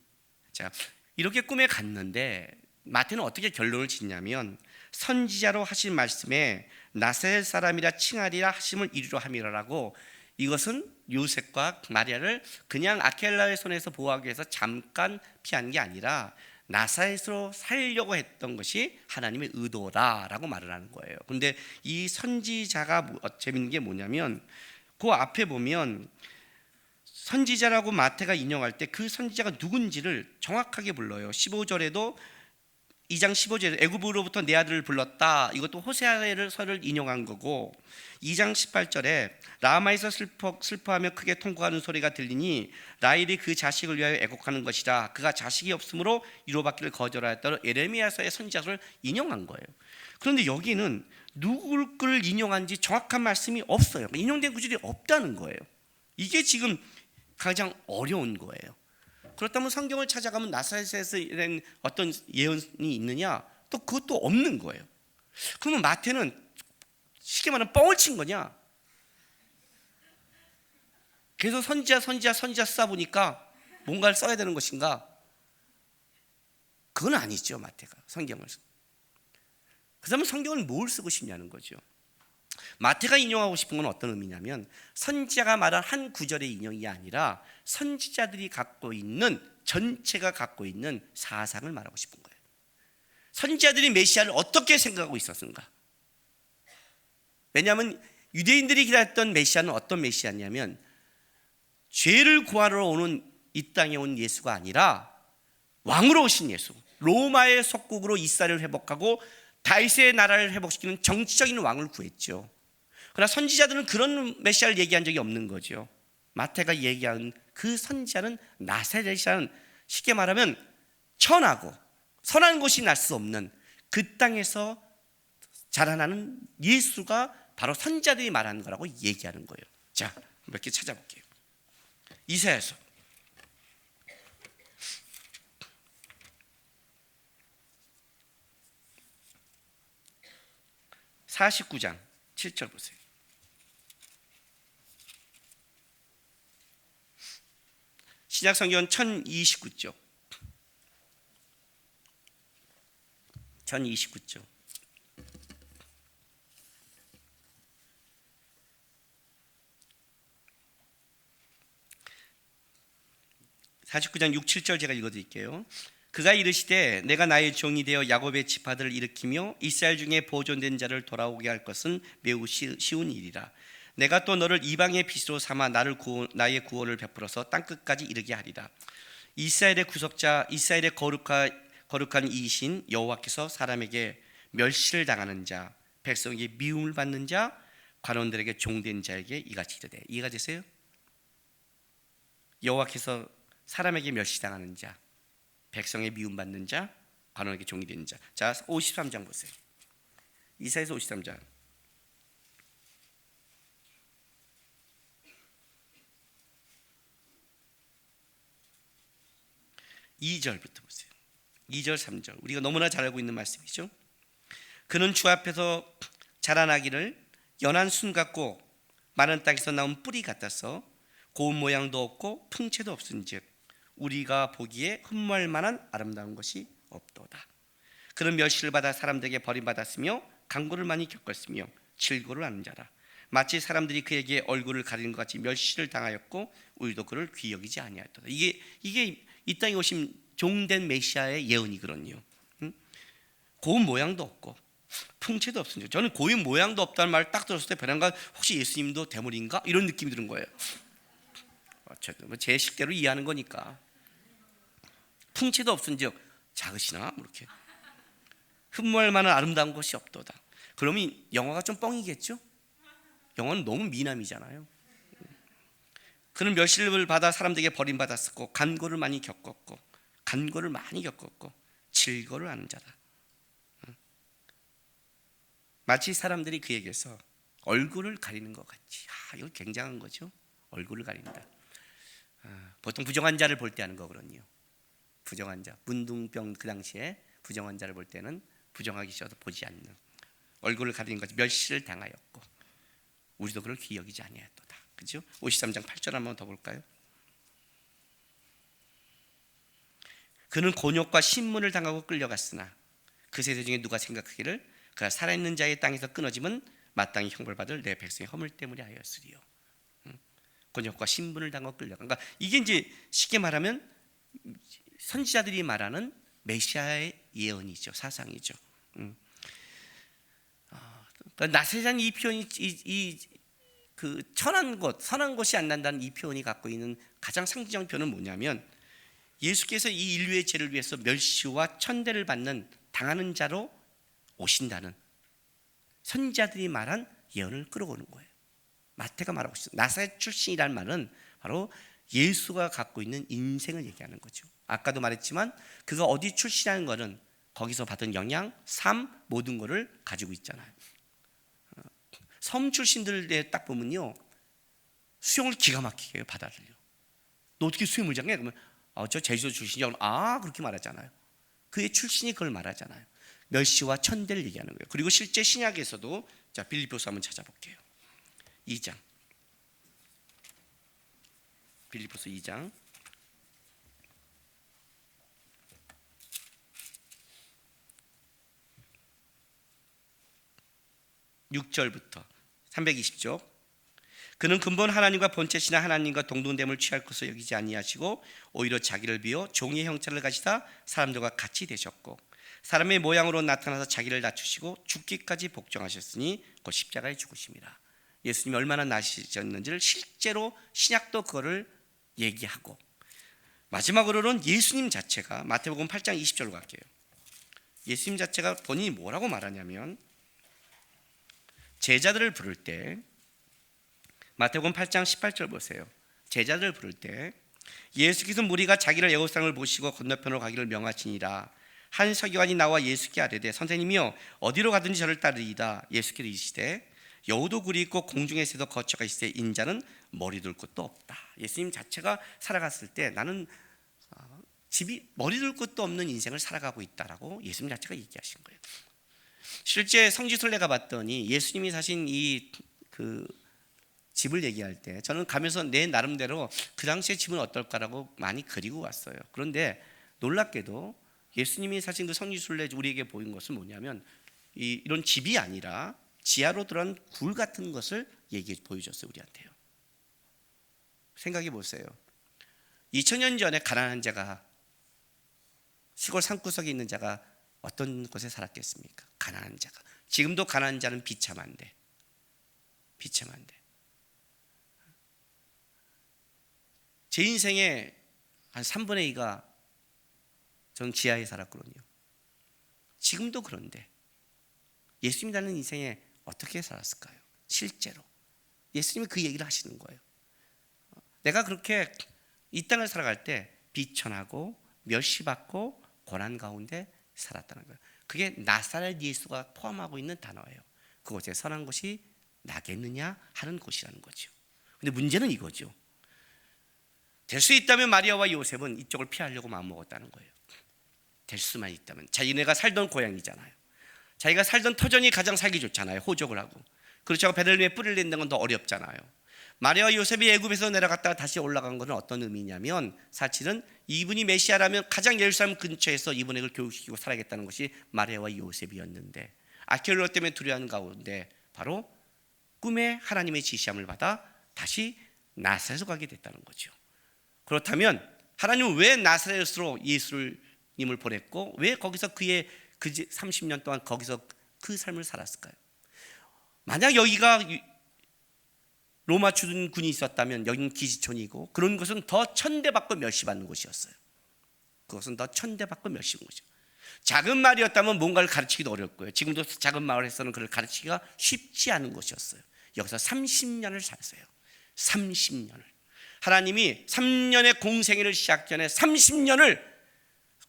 자, 이렇게 꿈에 갔는데 마태는 어떻게 결론을 짓냐면 선지자로 하신 말씀에 나사렛 사람이라 칭하리라 하심을 이루려 함이라라고, 이것은 요셉과 마리아를 그냥 아켈라의 손에서 보호하기 위해서 잠깐 피한 게 아니라 나사렛으로 살려고 했던 것이 하나님의 의도다라고 말을 하는 거예요. 그런데 이 선지자가 재밌는 게 뭐냐면 그 앞에 보면 선지자라고 마태가 인용할 때 그 선지자가 누군지를 정확하게 불러요. 15절에도 2장 15절에 애굽으로부터 내 아들을 불렀다. 이것도 호세아를 설을 인용한 거고 2장 18절에 라마에서 슬퍼하며 크게 통곡하는 소리가 들리니 라헬이 그 자식을 위하여 애곡하는 것이라. 그가 자식이 없으므로 이로받기를 거절하였다로 에레미야서의 선지자를 인용한 거예요. 그런데 여기는 누구를 인용한지 정확한 말씀이 없어요. 인용된 구절이 없다는 거예요. 이게 지금 가장 어려운 거예요. 그렇다면 성경을 찾아가면 나사렛에서 된 어떤 예언이 있느냐? 또 그것도 없는 거예요. 그러면 마태는 쉽게 말하면 뻥을 친 거냐? 그래서 선지자 쓰다 보니까 뭔가를 써야 되는 것인가? 그건 아니죠. 마태가 성경을. 그렇다면 성경을 뭘 쓰고 싶냐는 거죠. 마태가 인용하고 싶은 건 어떤 의미냐면 선지자가 말한 한 구절의 인용이 아니라 선지자들이 갖고 있는 전체가 갖고 있는 사상을 말하고 싶은 거예요. 선지자들이 메시아를 어떻게 생각하고 있었는가? 왜냐하면 유대인들이 기다렸던 메시아는 어떤 메시아냐면 죄를 구하러 오는 이 땅에 온 예수가 아니라 왕으로 오신 예수, 로마의 속국으로 이스라엘을 회복하고 다윗의 나라를 회복시키는 정치적인 왕을 구했죠. 그러나 선지자들은 그런 메시아를 얘기한 적이 없는 거죠. 마태가 얘기한 그 선지자는 나사렛이라는, 쉽게 말하면 천하고 선한 곳이 날 수 없는 그 땅에서 자라나는 예수가 바로 선지자들이 말하는 거라고 얘기하는 거예요. 자, 몇 개 찾아볼게요. 이사야서 49장 7절 보세요. 신약성경 1029쪽 1029쪽 49장 6, 7절 제가 읽어드릴게요. 그가 이르시되 내가 나의 종이 되어 야곱의 지파들을 일으키며 이스라엘 중에 보존된 자를 돌아오게 할 것은 매우 쉬운 일이라. 내가 또 너를 이방의 빛으로 삼아 나의 구원을 베풀어서 땅끝까지 이르게 하리라. 이스라엘의 구속자, 이스라엘의 거룩한 이이신 여호와께서 사람에게 멸시를 당하는 자, 백성에게 미움을 받는 자, 관원들에게 종된 자에게 이같이 이르되. 이해가 되세요? 여호와께서 사람에게 멸시당하는 자, 백성의 미움받는 자, 관원에게 종이 되는 자. 자, 53장 보세요. 이사야서 53장 2절부터 보세요. 2절 3절 우리가 너무나 잘 알고 있는 말씀이죠. 그는 주 앞에서 자라나기를 연한 순 같고 마른 땅에서 나온 뿌리 같아서 고운 모양도 없고 풍채도 없은즉 우리가 보기에 흠모할 만한 아름다운 것이 없도다. 그는 멸시를 받아 사람들에게 버림받았으며 간고를 많이 겪었으며 질고를 하는 자라. 마치 사람들이 그에게 얼굴을 가리는 것 같이 멸시를 당하였고 우리도 그를 귀히 여기지 아니하였도다. 이게 이 땅에 오신 종된 메시아의 예언이거든요. 고운 모양도 없고 풍채도 없으니, 저는 고운 모양도 없다는 말을 딱 들었을 때 베란가 혹시 예수님도 대물인가 이런 느낌이 드는 거예요. 제 식대로 이해하는 거니까. 풍채도 없은즉 작으시나 이렇게 흠모할 만한 아름다운 것이 없도다. 그러면 영화가 좀 뻥이겠죠? 영화는 너무 미남이잖아요. 그는 멸시를 받아 사람들에게 버림받았었고 간고를 많이 겪었고 질고를 하는 자다. 마치 사람들이 그에게서 얼굴을 가리는 것 같이. 이거 굉장한 거죠. 얼굴을 가린다. 보통 부정한 자를 볼 때 하는 거거든요. 부정한 자, 문둥병, 그 당시에 부정한 자를 볼 때는 부정하기 싫어서 보지 않는, 얼굴을 가리는 것이 멸시를 당하였고 우리도 그를 귀히 여기지 아니하였도다. 그죠? 53장 8절 한번 더 볼까요? 그는 곤욕과 신문을 당하고 끌려갔으나 그 세대 중에 누가 생각하기를 그가 살아있는 자의 땅에서 끊어지면 마땅히 형벌받을 내 백성의 허물 때문에 하였으리요. 곤욕과 신분을 당하고 끌려가. 그러니까 이게 이제 쉽게 말하면 선지자들이 말하는 메시아의 예언이죠. 사상이죠. 그러니까 나사렛이라는 이 표현이 그 천한 것, 선한 것이 안 난다는 이 표현이 갖고 있는 가장 상징적인 표현은 뭐냐면 예수께서 이 인류의 죄를 위해서 멸시와 천대를 받는 당하는 자로 오신다는 선지자들이 말한 예언을 끌어오는 거예요. 마태가 말하고 있어요. 나사렛 출신이라는 말은 바로 예수가 갖고 있는 인생을 얘기하는 거죠. 아까도 말했지만 그가 어디 출신이라는 것은 거기서 받은 영향, 삶, 모든 것을 가지고 있잖아요. 섬 출신들에 딱 보면요, 수영을 기가 막히게 해요. 바다를요. 너 어떻게 수영을 잘해? 그러면 저 제주도 출신이야. 그렇게 말하잖아요. 그의 출신이 그걸 말하잖아요. 멸시와 천대를 얘기하는 거예요. 그리고 실제 신약에서도, 자, 빌립보서 한번 찾아볼게요. 2장, 빌립보서 2장 6절부터 320쪽. 그는 근본 하나님과 본체시나 하나님과 동등됨을 취할 것을 여기지 아니하시고 오히려 자기를 비워 종의 형체를 가지다 사람들과 같이 되셨고 사람의 모양으로 나타나서 자기를 낮추시고 죽기까지 복종하셨으니 곧 십자가에 죽으심이라. 예수님이 얼마나 나시셨는지를 실제로 신약도 그거를 얘기하고, 마지막으로는 예수님 자체가 마태복음 8장 20절로 갈게요. 예수님 자체가 본인이 뭐라고 말하냐면, 제자들을 부를 때, 마태복음 8장 18절 보세요. 제자들을 부를 때 예수께서 무리가 자기를 애굽 땅을 모시고 건너편으로 가기를 명하시니라. 한 서기관이 나와 예수께 아뢰되 선생님이여 어디로 가든지 저를 따르리이다. 예수께서 이르시되 여우도 굴이 있고 공중의 새도 거처가 있으되 인자는 머리 둘 곳도 없다. 예수님 자체가 살아갔을 때 나는 집이 머리 둘 곳도 없는 인생을 살아가고 있다라고 예수님 자체가 얘기하신 거예요. 실제 성지순례가 봤더니 예수님이 사신 이 집을 얘기할 때 저는 가면서 내 나름대로 그 당시의 집은 어떨까라고 많이 그리고 왔어요. 그런데 놀랍게도 예수님이 사신 그 성지순례 우리에게 보인 것은 뭐냐면 이런 집이 아니라 지하로 들어간 굴 같은 것을 보여줬어요. 우리한테요. 생각해 보세요. 2000년 전에 가난한 자가, 시골 산구석에 있는 자가 어떤 곳에 살았겠습니까? 가난한 자가. 지금도 가난한 자는 비참한데 제 인생의 한 3분의 2가 저는 지하에 살았거든요. 지금도 그런데 예수님이라는 인생에 어떻게 살았을까요? 실제로 예수님이 그 얘기를 하시는 거예요. 내가 그렇게 이 땅을 살아갈 때 비천하고 멸시받고 고난 가운데 살았다는 거예요. 그게 나사렛 예수가 포함하고 있는 단어예요. 그곳에 선한 것이 나겠느냐 하는 곳이라는 거죠. 근데 문제는 이거죠. 될 수 있다면 마리아와 요셉은 이쪽을 피하려고 마음먹었다는 거예요. 될 수만 있다면. 자기네가 살던 고향이잖아요. 자기가 살던 터전이 가장 살기 좋잖아요. 호적을 하고. 그렇죠. 베들레헴에 뿌리를 낸다는 건 더 어렵잖아요. 마리아와 요셉이 애굽에서 내려갔다가 다시 올라간 것은 어떤 의미냐면, 사실은 이분이 메시아라면 가장 예루살렘 근처에서 이분에게 교육시키고 살아야겠다는 것이 마리아와 요셉이었는데, 아케일로 때문에 두려워하는 가운데 바로 꿈에 하나님의 지시함을 받아 다시 나사렛으로 가게 됐다는 거죠. 그렇다면 하나님은 왜 나사렛으로 예수님을 보냈고 왜 거기서 그의 30년 동안 거기서 그 삶을 살았을까요? 만약 여기가 로마 주둔군이 있었다면 여기는 기지촌이고 그런 것은 더 천대받고 멸시받는 곳이었어요. 그것은 더 천대받고 멸시받는 곳이죠. 작은 마을이었다면 뭔가를 가르치기도 어렵고요. 지금도 작은 마을에서는 그걸 가르치기가 쉽지 않은 곳이었어요. 여기서 30년을 살았어요. 30년을. 하나님이 3년의 공생애를 시작 전에 30년을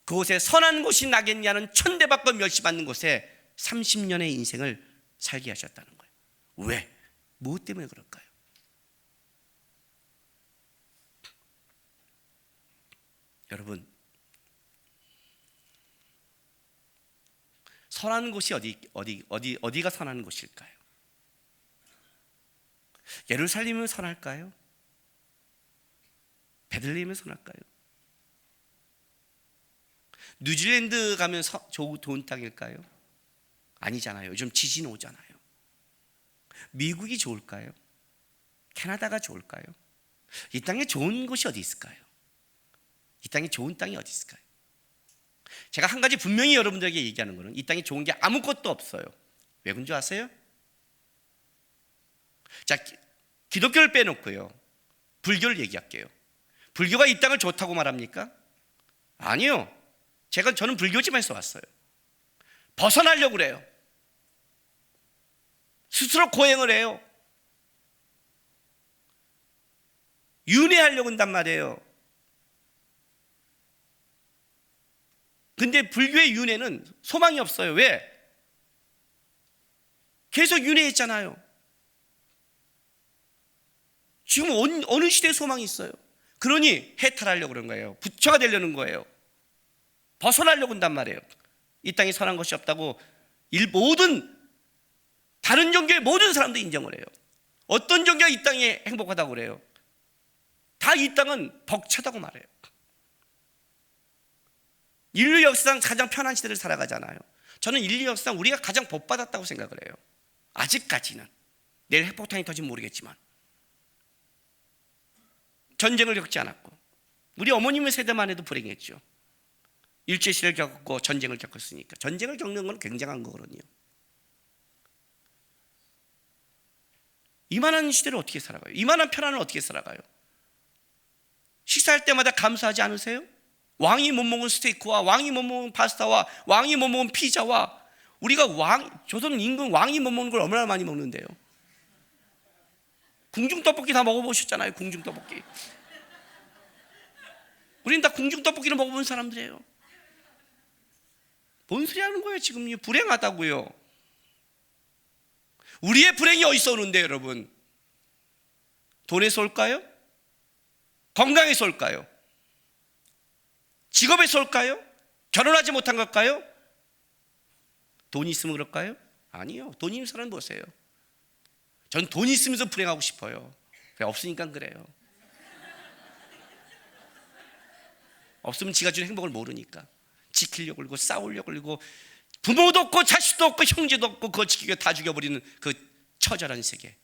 그곳에 선한 곳이 나겠냐는 천대받고 멸시받는 곳에 30년의 인생을 살게 하셨다는 거예요. 왜? 무엇 때문에 그럴까요? 여러분, 선한 곳이 어디가 선한 곳일까요? 예루살렘은 선할까요? 베들레헴은 선할까요? 뉴질랜드 가면 좋은 땅일까요? 아니잖아요. 요즘 지진 오잖아요. 미국이 좋을까요? 캐나다가 좋을까요? 이 땅에 좋은 곳이 어디 있을까요? 이 땅에 좋은 땅이 어디 있을까요? 제가 한 가지 분명히 여러분들에게 얘기하는 거는 이 땅에 좋은 게 아무것도 없어요. 왜 그런 줄 아세요? 자, 기독교를 빼놓고요, 불교를 얘기할게요. 불교가 이 땅을 좋다고 말합니까? 아니요. 저는 불교집에서 왔어요. 벗어나려고 그래요. 스스로 고행을 해요. 윤회하려고 한단 말이에요. 근데 불교의 윤회는 소망이 없어요. 왜? 계속 윤회했잖아요. 지금 어느 시대에 소망이 있어요? 그러니 해탈하려고 그런 거예요. 부처가 되려는 거예요. 벗어나려고 한단 말이에요. 이 땅에 선한 것이 없다고 모든 다른 종교의 모든 사람도 인정을 해요. 어떤 종교가 이 땅에 행복하다고 그래요? 다 이 땅은 벅차다고 말해요. 인류 역사상 가장 편한 시대를 살아가잖아요. 저는 인류 역사상 우리가 가장 복받았다고 생각을 해요. 아직까지는. 내일 핵폭탄이 터지면 모르겠지만 전쟁을 겪지 않았고, 우리 어머님의 세대만 해도 불행했죠. 일제시대를 겪었고 전쟁을 겪었으니까. 전쟁을 겪는 건 굉장한 거거든요. 이만한 시대를 어떻게 살아가요? 이만한 편안을 어떻게 살아가요? 식사할 때마다 감사하지 않으세요? 왕이 못 먹은 스테이크와 왕이 못 먹은 파스타와 왕이 못 먹은 피자와, 우리가 조선 임금 왕이 못 먹는 걸 얼마나 많이 먹는데요. 궁중떡볶이 다 먹어보셨잖아요. 궁중떡볶이. 우린 다 궁중떡볶이를 먹어본 사람들이에요. 뭔 소리 하는 거예요 지금? 불행하다고요. 우리의 불행이 어디서 오는데 여러분? 돈에서 올까요? 건강에서 올까요? 직업에서 올까요? 결혼하지 못한 걸까요? 돈이 있으면 그럴까요? 아니요. 돈 있는 사람 보세요. 전 돈이 있으면서 불행하고 싶어요. 없으니까 그래요. 없으면 지가 주는 행복을 모르니까 지키려고 그러고 싸우려고 그러고, 부모도 없고 자식도 없고 형제도 없고 그거 지키고 다 죽여버리는 그 처절한 세계,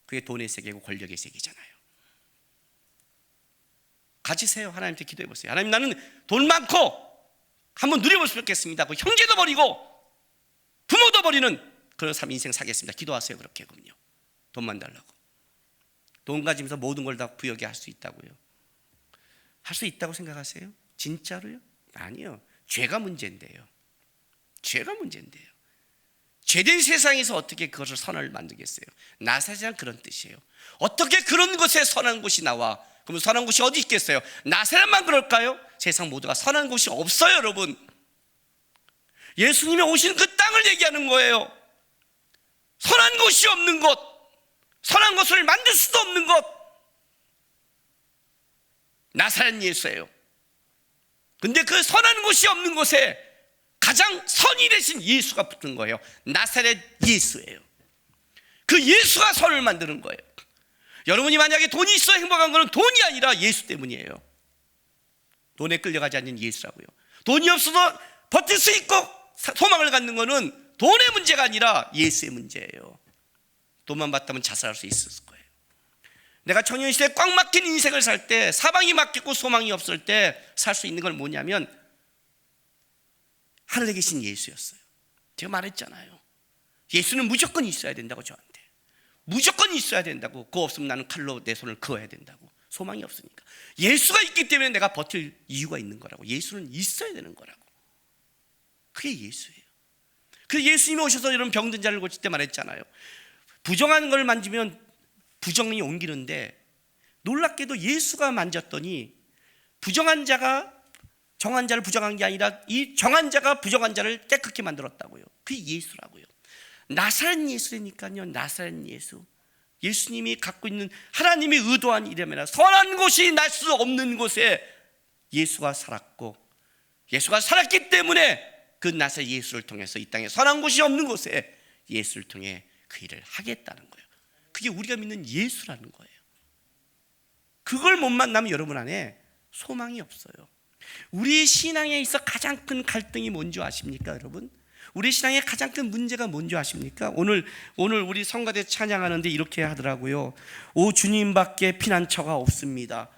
그게 돈의 세계고 권력의 세계잖아요. 가지세요. 하나님한테 기도해 보세요. 하나님, 나는 돈 많고 한번 누려보시면 좋겠습니다. 그 형제도 버리고 부모도 버리는 그런 삶 인생 사겠습니다. 기도하세요. 그렇게. 그럼요. 돈만 달라고. 돈 가지면서 모든 걸 다 부여하게 할 수 있다고요? 할 수 있다고 생각하세요? 진짜로요? 아니요. 죄가 문제인데요. 죄가 문제인데요. 죄된 세상에서 어떻게 그것을 선을 만들겠어요? 나사렛이란 그런 뜻이에요. 어떻게 그런 곳에 선한 곳이 나와? 그럼 선한 곳이 어디 있겠어요? 나사렛만 그럴까요? 세상 모두가 선한 곳이 없어요, 여러분. 예수님이 오신 그 땅을 얘기하는 거예요. 선한 곳이 없는 곳, 선한 것을 만들 수도 없는 곳, 나사렛 예수예요. 근데 그 선한 곳이 없는 곳에 가장 선이 되신 예수가 붙은 거예요. 나사렛 예수예요. 그 예수가 선을 만드는 거예요. 여러분이 만약에 돈이 있어 행복한 것은 돈이 아니라 예수 때문이에요. 돈에 끌려가지 않는 예수라고요. 돈이 없어도 버틸 수 있고 소망을 갖는 것은 돈의 문제가 아니라 예수의 문제예요. 돈만 받다면 자살할 수 있었을 거예요. 내가 청년시대에 꽉 막힌 인생을 살 때, 사방이 막히고 소망이 없을 때 살 수 있는 건 뭐냐면 하늘에 계신 예수였어요. 제가 말했잖아요. 예수는 무조건 있어야 된다고, 저한테. 무조건 있어야 된다고. 그거 없으면 나는 칼로 내 손을 그어야 된다고. 소망이 없으니까. 예수가 있기 때문에 내가 버틸 이유가 있는 거라고. 예수는 있어야 되는 거라고. 그게 예수예요. 그 예수님이 오셔서 이런 병든 자를 고칠 때 말했잖아요. 부정한 걸 만지면 부정이 옮기는데, 놀랍게도 예수가 만졌더니 부정한 자가 정한 자를 부정한 게 아니라 이 정한 자가 부정한 자를 깨끗게 만들었다고요. 그게 예수라고요. 나사렛 예수라니까요. 나사렛 예수. 예수님이 갖고 있는 하나님이 의도한 이름이라 선한 곳이 날 수 없는 곳에 예수가 살았고, 예수가 살았기 때문에 그 나사렛 예수를 통해서 이 땅에 선한 곳이 없는 곳에 예수를 통해 그 일을 하겠다는 거예요. 그게 우리가 믿는 예수라는 거예요. 그걸 못 만나면 여러분 안에 소망이 없어요. 우리 신앙에 있어 가장 큰 갈등이 뭔지 아십니까, 여러분? 우리 신앙의 가장 큰 문제가 뭔지 아십니까? 오늘 우리 성가대 찬양하는데 이렇게 하더라고요. 오 주님밖에 피난처가 없습니다.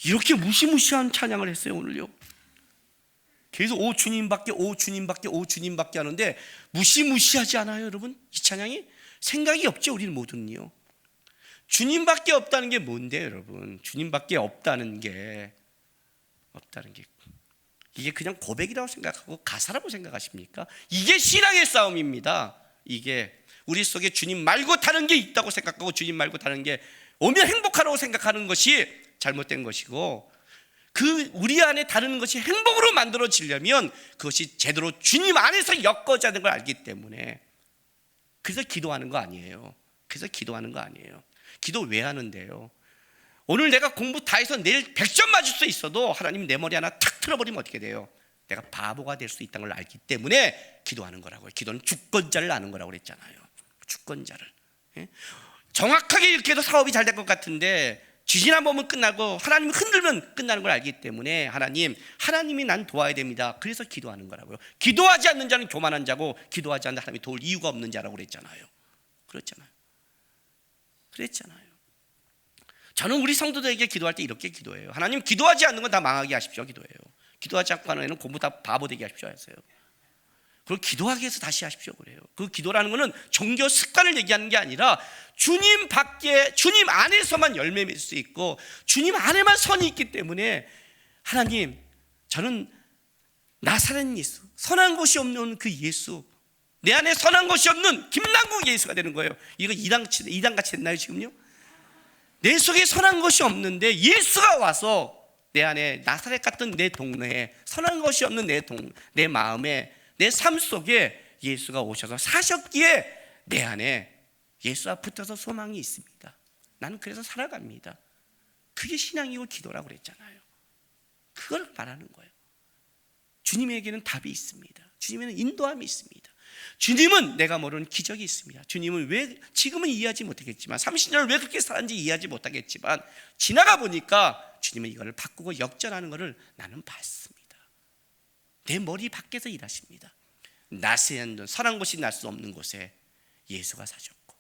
이렇게 무시무시한 찬양을 했어요, 오늘요. 계속 오 주님밖에, 오 주님밖에, 오 주님밖에 하는데 무시무시하지 않아요 여러분? 이 찬양이 생각이 없죠 우리는 모두는요. 주님밖에 없다는 게 뭔데요 여러분? 주님밖에 없다는 게 이게 그냥 고백이라고 생각하고 가사라고 생각하십니까? 이게 신앙의 싸움입니다. 이게 우리 속에 주님 말고 다른 게 있다고 생각하고 주님 말고 다른 게 오면 행복하라고 생각하는 것이 잘못된 것이고, 그 우리 안에 다른 것이 행복으로 만들어지려면 그것이 제대로 주님 안에서 엮어져야 하는 걸 알기 때문에 그래서 기도하는 거 아니에요. 기도 왜 하는데요? 오늘 내가 공부 다 해서 내일 100점 맞을 수 있어도 하나님 내 머리 하나 탁 틀어버리면 어떻게 돼요? 내가 바보가 될 수 있다는 걸 알기 때문에 기도하는 거라고요. 기도는 주권자를 아는 거라고 그랬잖아요. 주권자를. 정확하게 이렇게 해도 사업이 잘 될 것 같은데 지진 한 번만 끝나고 하나님 흔들면 끝나는 걸 알기 때문에 하나님이 난 도와야 됩니다. 그래서 기도하는 거라고요. 기도하지 않는 자는 교만한 자고 기도하지 않는 하나님이 도울 이유가 없는 자라고 그랬잖아요. 저는 우리 성도들에게 기도할 때 이렇게 기도해요. 하나님, 기도하지 않는 건 다 망하게 하십시오. 기도해요. 기도하지 않고 하는 애는 공부 다 바보 되게 하십시오 하세요. 그걸 기도하기 위해서 다시 하십시오 그래요. 그 기도라는 것은 종교 습관을 얘기하는 게 아니라 주님 밖에, 주님 안에서만 열매 맺을 수 있고 주님 안에만 선이 있기 때문에, 하나님, 저는 나사렛 예수, 선한 것이 없는 그 예수, 내 안에 선한 것이 없는 김남국 예수가 되는 거예요. 이거 이단같이 됐나요 지금요? 내 속에 선한 것이 없는데 예수가 와서 내 안에 나사렛 같은 내 동네에, 선한 것이 없는 내 마음에, 내 삶 속에 예수가 오셔서 사셨기에 내 안에 예수와 붙어서 소망이 있습니다. 나는 그래서 살아갑니다. 그게 신앙이고 기도라고 그랬잖아요. 그걸 말하는 거예요. 주님에게는 답이 있습니다. 주님에는 인도함이 있습니다. 주님은 내가 모르는 기적이 있습니다. 주님은 왜 지금은 이해하지 못하겠지만 30년을 왜 그렇게 살았는지 이해하지 못하겠지만 지나가 보니까 주님은 이거를 바꾸고 역전하는 것을 나는 봤습니다. 내 머리 밖에서 일하십니다. 나세한 선한 곳이 날 수 없는 곳에 예수가 사셨고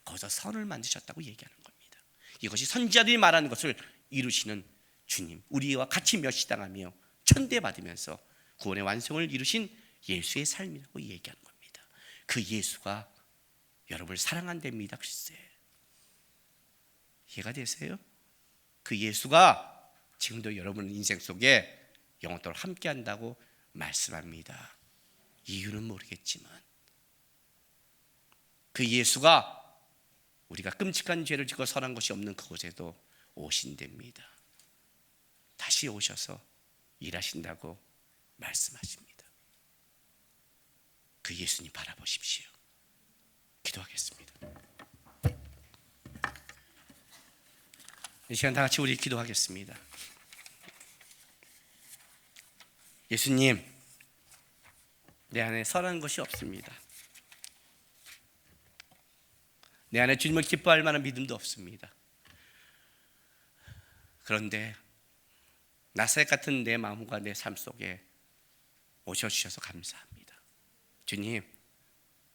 거기서 선을 만드셨다고 얘기하는 겁니다. 이것이 선지자들이 말하는 것을 이루시는 주님, 우리와 같이 멸시당하며 천대받으면서 구원의 완성을 이루신 예수의 삶이라고 얘기하는 겁니다. 그 예수가 여러분을 사랑한답니다. 글쎄, 이해가 되세요? 그 예수가 지금도 여러분 인생 속에 영원토록 함께한다고 말씀합니다. 이유는 모르겠지만 그 예수가 우리가 끔찍한 죄를 짓고 선한 것이 없는 그곳에도 오신답니다. 다시 오셔서 일하신다고 말씀하십니다. 그 예수님 바라보십시오. 기도하겠습니다. 이 시간 다 같이 우리 기도하겠습니다. 예수님, 내 안에 선한 것이 없습니다. 내 안에 주님을 기뻐할 만한 믿음도 없습니다. 그런데 나사렛 같은 내 마음과 내 삶 속에 오셔주셔서 감사합니다. 주님,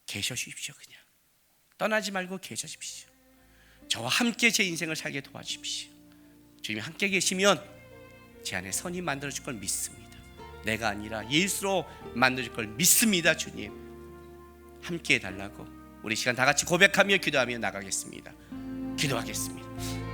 계셔 주십시오. 그냥 떠나지 말고 계셔 주십시오. 저와 함께 제 인생을 살게 도와주십시오. 주님이 함께 계시면 제 안에 선이 만들어질 걸 믿습니다. 내가 아니라 예수로 만들어질 걸 믿습니다. 주님, 함께 해달라고 우리 시간 다 같이 고백하며 기도하며 나가겠습니다. 기도하겠습니다.